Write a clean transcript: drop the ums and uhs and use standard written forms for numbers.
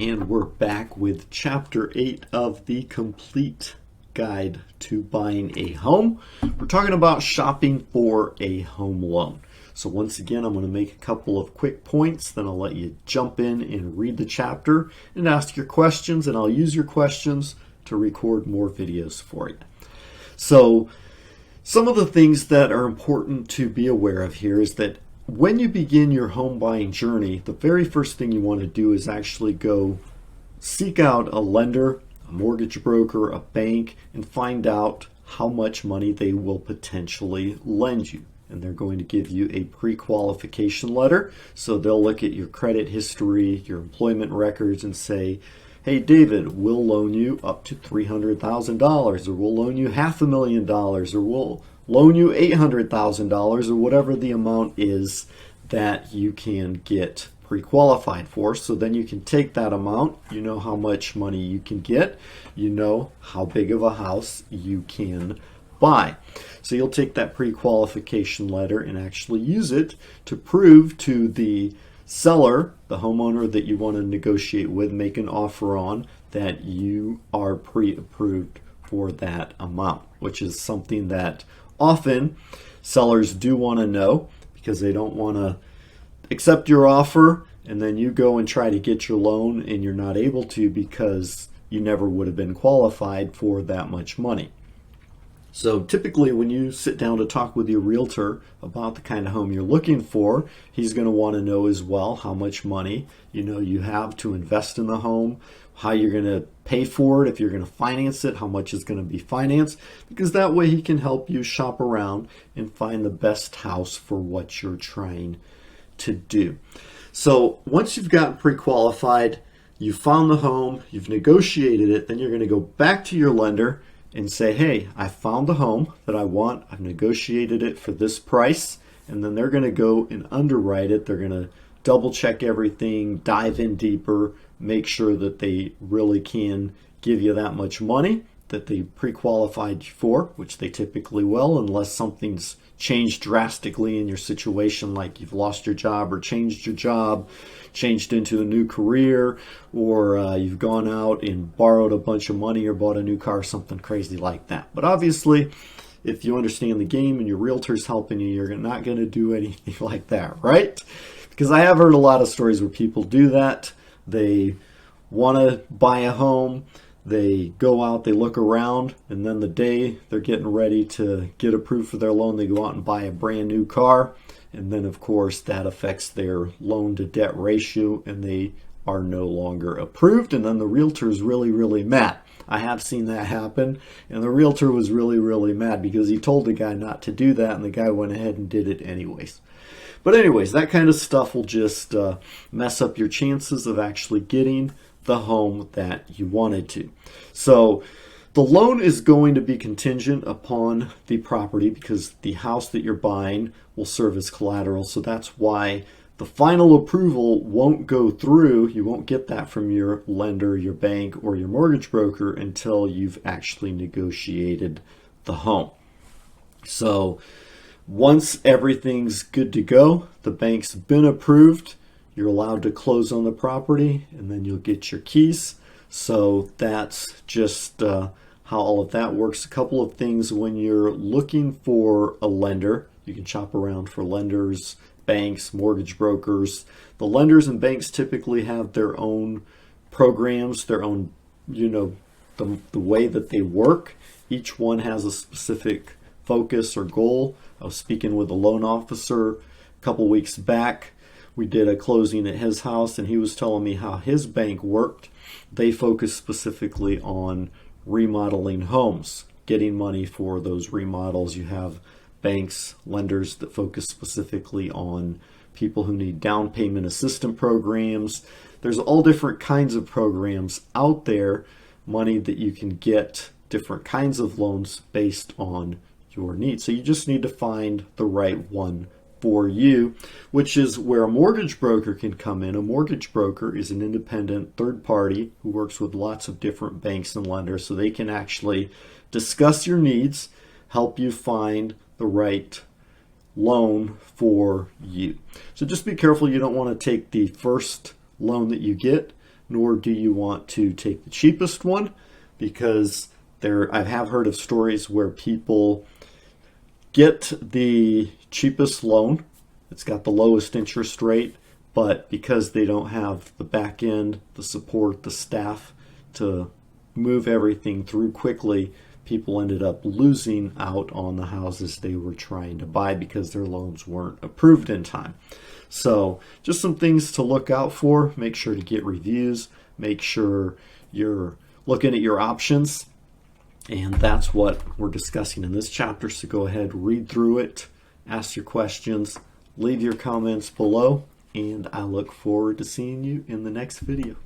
And we're back with Chapter 8 of the Complete Guide to Buying a Home. We're talking about shopping for a home loan. So once again, I'm going to make a couple of quick points, then I'll let you jump in and read the chapter and ask your questions, and I'll use your questions to record more videos for you. So some of the things that are important to be aware of here is that when you begin your home buying journey, the very first thing you want to do is actually go seek out a lender, a mortgage broker, a bank, and find out how much money they will potentially lend you. And they're going to give you a pre-qualification letter. So they'll look at your credit history, your employment records, and say, hey, David, we'll loan you up to $300,000, or we'll loan you $500,000, or we'll loan you $800,000, or whatever the amount is that you can get pre-qualified for. So then you can take that amount, you know how much money you can get, you know how big of a house you can buy. So you'll take that pre-qualification letter and actually use it to prove to the seller, the homeowner that you want to negotiate with, make an offer on, that you are pre-approved for that amount, which is something that often sellers do want to know, because they don't want to accept your offer and then you go and try to get your loan and you're not able to because you never would have been qualified for that much money. So typically when you sit down to talk with your realtor about the kind of home you're looking for, he's going to want to know as well how much money you have to invest in the home, how you're going to pay for it, if you're going to finance it, how much is going to be financed, because that way he can help you shop around and find the best house for what you're trying to do. So once you've gotten pre-qualified, you've found the home, you've negotiated it, then you're going to go back to your lender and say, hey, I found the home that I want, I've negotiated it for this price, and then they're going to go and underwrite it. They're going to double check everything, dive in deeper, make sure that they really can give you that much money that they pre-qualified you for, which they typically will, unless something's changed drastically in your situation, like you've lost your job or changed your job, changed into a new career, or you've gone out and borrowed a bunch of money or bought a new car, something crazy like that. But obviously, if you understand the game and your realtor's helping you, you're not going to do anything like that, right? Because I have heard a lot of stories where people do that. They want to buy a home, they go out, they look around, and then the day they're getting ready to get approved for their loan, they go out and buy a brand new car. And then, of course, that affects their loan to debt ratio, and they are no longer approved. And then the realtor is really, really mad. I have seen that happen, and the realtor was really, really mad because he told the guy not to do that, and the guy went ahead and did it anyways. But anyways, that kind of stuff will just mess up your chances of actually getting the home that you wanted to. So the loan is going to be contingent upon the property, because the house that you're buying will serve as collateral. So that's why the final approval won't go through. You won't get that from your lender, your bank, or your mortgage broker until you've actually negotiated the home. So once everything's good to go, the bank's been approved, you're allowed to close on the property, and then you'll get your keys. So that's just how all of that works. A couple of things when you're looking for a lender. You can shop around for lenders, banks, mortgage brokers. The lenders and banks typically have their own programs, their own, the way that they work. Each one has a specific focus or goal. I was speaking with a loan officer a couple weeks back. We did a closing at his house, and he was telling me how his bank worked. They focus specifically on remodeling homes, getting money for those remodels. You have banks, lenders that focus specifically on people who need down payment assistance programs. There's all different kinds of programs out there, money that you can get, different kinds of loans based on your needs. So you just need to find the right one for you, which is where a mortgage broker can come in. A mortgage broker is an independent third party who works with lots of different banks and lenders, so they can actually discuss your needs, help you find the right loan for you. So just be careful. You don't want to take the first loan that you get nor do you want to take the cheapest one, because I have heard of stories where people get the cheapest loan. It's got the lowest interest rate, but because they don't have the back end, the support, the staff to move everything through quickly, people ended up losing out on the houses they were trying to buy because their loans weren't approved in time. So just some things to look out for. Make sure to get reviews. Make sure you're looking at your options. And that's what we're discussing in this chapter. So go ahead, read through it, ask your questions, leave your comments below, and I look forward to seeing you in the next video.